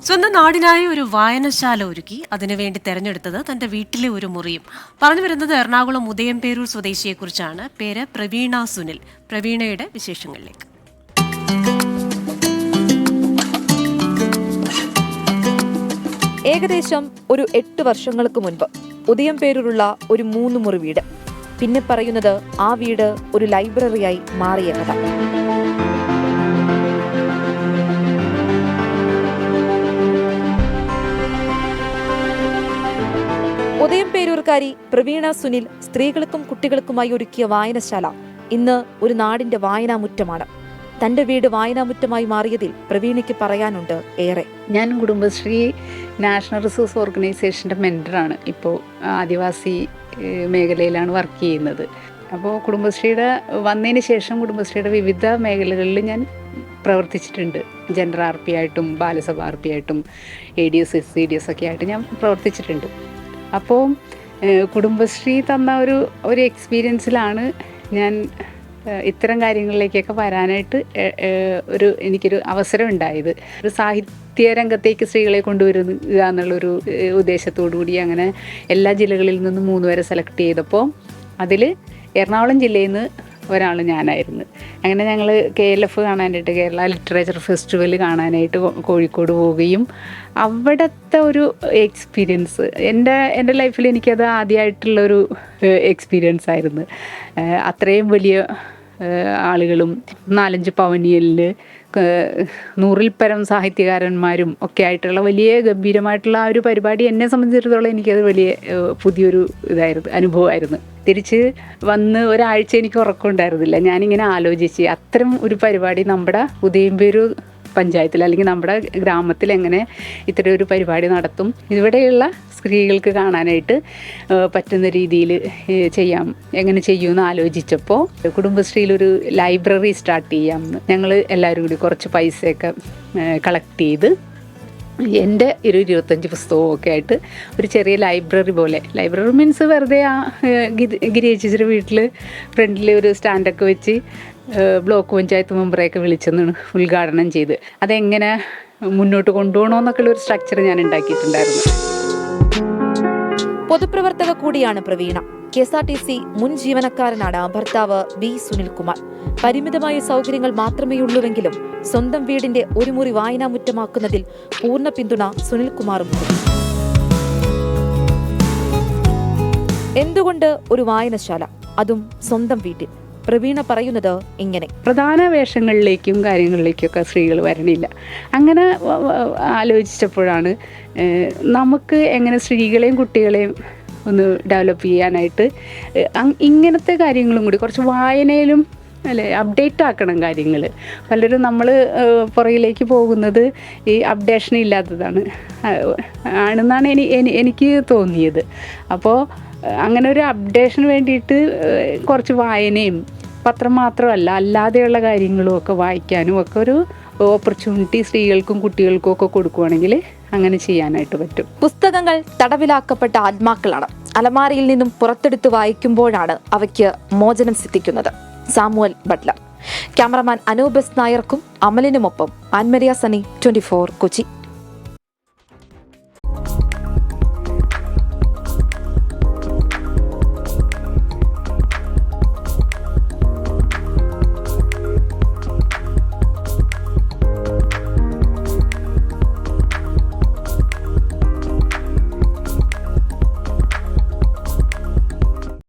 സ്വന്തം നാടിനായി ഒരു വായനശാല ഒരുക്കി അതിനുവേണ്ടി തെരഞ്ഞെടുത്തത് തന്റെ വീട്ടിലെ ഒരു മുറിയും. പറഞ്ഞു വരുന്നത് എറണാകുളം ഉദയംപേരൂർ സ്വദേശിയെക്കുറിച്ചാണ്. പേര് പ്രവീണ സുനിൽ. പ്രവീണയുടെ വിശേഷങ്ങളിലേക്ക്. ഏകദേശം ഒരു 8 വർഷങ്ങൾക്ക് മുൻപ് ഉദയംപേരൂരുള്ള ഒരു 3 മുറി വീട്. പിന്നെ പറയുന്നത് ആ വീട് ഒരു ലൈബ്രറിയായി മാറിയ കഥ. ഉദയംപേരൂർക്കാരി പ്രവീണ സുനിൽ സ്ത്രീകൾക്കും കുട്ടികൾക്കുമായി ഒരുക്കിയ വായനശാല ഇന്ന് ഒരു നാടിന്റെ വായനാമുറ്റമാണ്. തന്റെ വീട് വായനാമുറ്റമായി മാറിയതിൽ പ്രവീണയ്ക്ക് പറയാനുണ്ട് ഏറെ. ഞാൻ കുടുംബശ്രീ നാഷണൽ റിസോഴ്സ് ഓർഗനൈസേഷൻ്റെ മെൻറ്ററാണ്. ഇപ്പോൾ ആദിവാസി മേഖലയിലാണ് വർക്ക് ചെയ്യുന്നത്. അപ്പോൾ കുടുംബശ്രീയുടെ വന്നതിന് ശേഷം കുടുംബശ്രീയുടെ വിവിധ മേഖലകളിൽ ഞാൻ പ്രവർത്തിച്ചിട്ടുണ്ട്. ജെൻഡർ ആർ പി ആയിട്ടും ബാലസഭ ആർ പി ആയിട്ടും ADS CDS ഒക്കെ ആയിട്ട് ഞാൻ പ്രവർത്തിച്ചിട്ടുണ്ട്. അപ്പോൾ കുടുംബശ്രീ തന്ന ഒരു എക്സ്പീരിയൻസിലാണ് ഞാൻ ഇത്തരം കാര്യങ്ങളിലേക്കൊക്കെ വരാനായിട്ട് എനിക്കൊരു അവസരം ഉണ്ടായത്. ഒരു സാഹിത്യ രംഗത്തേക്ക് സ്ത്രീകളെ കൊണ്ടുവരിക എന്നുള്ളൊരു ഉദ്ദേശത്തോടു കൂടി അങ്ങനെ എല്ലാ ജില്ലകളിൽ നിന്നും 3 പേരെ സെലക്ട് ചെയ്തപ്പോൾ അതിൽ എറണാകുളം ജില്ലയിൽ നിന്ന് ഒരാൾ ഞാനായിരുന്നു. അങ്ങനെ ഞങ്ങൾ KLF കാണാനായിട്ട്, കേരള ലിറ്ററേച്ചർ ഫെസ്റ്റിവൽ കാണാനായിട്ട് കോഴിക്കോട് പോവുകയും അവിടുത്തെ ഒരു എക്സ്പീരിയൻസ് എൻ്റെ ലൈഫിൽ എനിക്കത് ആദ്യമായിട്ടുള്ളൊരു എക്സ്പീരിയൻസ് ആയിരുന്നു. അത്രയും വലിയ ആളുകളും 4-5 പവനിയലിൽ 100-ൽ പരം സാഹിത്യകാരന്മാരും ഒക്കെ ആയിട്ടുള്ള വലിയ ഗംഭീരമായിട്ടുള്ള ആ ഒരു പരിപാടി എന്നെ സംബന്ധിച്ചിടത്തോളം എനിക്കത് വലിയ പുതിയൊരു അനുഭവമായിരുന്നു. തിരിച്ച് വന്ന് ഒരാഴ്ച എനിക്ക് ഉറക്കമുണ്ടായിരുന്നില്ല. ഞാനിങ്ങനെ ആലോചിച്ച് അത്തരം ഒരു പരിപാടി നമ്മുടെ ഉദയംപേരൂർ പഞ്ചായത്തിൽ അല്ലെങ്കിൽ നമ്മുടെ ഗ്രാമത്തിൽ എങ്ങനെ ഇത്തരം ഒരു പരിപാടി നടത്തും, ഇവിടെയുള്ള സ്ത്രീകൾക്ക് കാണാനായിട്ട് പറ്റുന്ന രീതിയിൽ എങ്ങനെ ചെയ്യുമെന്ന് ആലോചിച്ചപ്പോൾ കുടുംബശ്രീയിലൊരു ലൈബ്രറി സ്റ്റാർട്ട് ചെയ്യാമെന്ന് ഞങ്ങൾ എല്ലാവരും കൂടി കുറച്ച് പൈസയൊക്കെ കളക്ട് ചെയ്ത് എൻ്റെ 25 പുസ്തകമൊക്കെ ആയിട്ട് ഒരു ചെറിയ ലൈബ്രറി പോലെ, ലൈബ്രറി മീൻസ് വെറുതെ ആ ഗിരിയേച്ചിയുടെ വീട്ടിൽ ഫ്രണ്ടിൽ ഒരു സ്റ്റാൻഡൊക്കെ വെച്ച് ബ്ലോക്ക് പഞ്ചായത്ത് മെമ്പറെയൊക്കെ വിളിച്ചെന്നാണ് ഉദ്ഘാടനം ചെയ്ത് അതെങ്ങനെ മുന്നോട്ട് കൊണ്ടുപോകണമെന്നൊക്കെയുള്ള ഒരു സ്ട്രക്ചർ ഞാൻ ഉണ്ടാക്കിയിട്ടുണ്ടായിരുന്നു. പൊതുപ്രവർത്തക കൂടിയാണ് പ്രവീണ. KSRTC മുൻ ജീവനക്കാരനാണ് ഭർത്താവ് V സുനിൽകുമാർ. പരിമിതമായ സൗകര്യങ്ങൾ മാത്രമേയുള്ളൂവെങ്കിലും സ്വന്തം വീടിന്റെ ഒരു മുറി വായനാമുറ്റമാക്കുന്നതിൽ പൂർണ്ണ പിന്തുണ സുനിൽകുമാറും. എന്തുകൊണ്ട് ഒരു വായനശാല, അതും സ്വന്തം വീട്ടിൽ? പ്രവീണ പറയുന്നത് ഇങ്ങനെ: പ്രധാന വേഷങ്ങളിലേക്കും കാര്യങ്ങളിലേക്കൊക്കെ സ്ത്രീകൾ വരണില്ല. അങ്ങനെ ആലോചിച്ചപ്പോഴാണ് നമുക്ക് എങ്ങനെ സ്ത്രീകളെയും കുട്ടികളെയും ഒന്ന് ഡെവലപ്പ് ചെയ്യാനായിട്ട് ഇങ്ങനത്തെ കാര്യങ്ങളും കൂടി കുറച്ച് വായനയിലും അല്ലേ അപ്ഡേറ്റ് ആക്കണം കാര്യങ്ങൾ. പലരും നമ്മൾ പുറകിലേക്ക് പോകുന്നത് ഈ അപ്ഡേഷൻ ഇല്ലാത്തതാണ് ആണെന്നാണ് എനിക്ക് തോന്നിയത്. അപ്പോൾ അങ്ങനെ ഒരു അപ്ഡേഷന് വേണ്ടിയിട്ട് കുറച്ച് വായനയും പത്രം മാത്രമല്ല അല്ലാതെയുള്ള കാര്യങ്ങളും ഒക്കെ വായിക്കാനും ഒക്കെ ഒരു ഓപ്പർച്യൂണിറ്റി സ്ത്രീകൾക്കും കുട്ടികൾക്കും ഒക്കെ കൊടുക്കുകയാണെങ്കിൽ അങ്ങനെ ചെയ്യാനായിട്ട് പറ്റും. പുസ്തകങ്ങൾ തടവിലാക്കപ്പെട്ട ആത്മാക്കളാണ്. അലമാരയിൽ നിന്നും പുറത്തെടുത്ത് വായിക്കുമ്പോഴാണ് അവയ്ക്ക് മോചനം സിദ്ധിക്കുന്നത്. Samuel Butler. ക്യാമറമാൻ അനൂപ് നായർക്കും അമലിനുമൊപ്പം ആൻമരിയ സനി, 24 കൊച്ചി.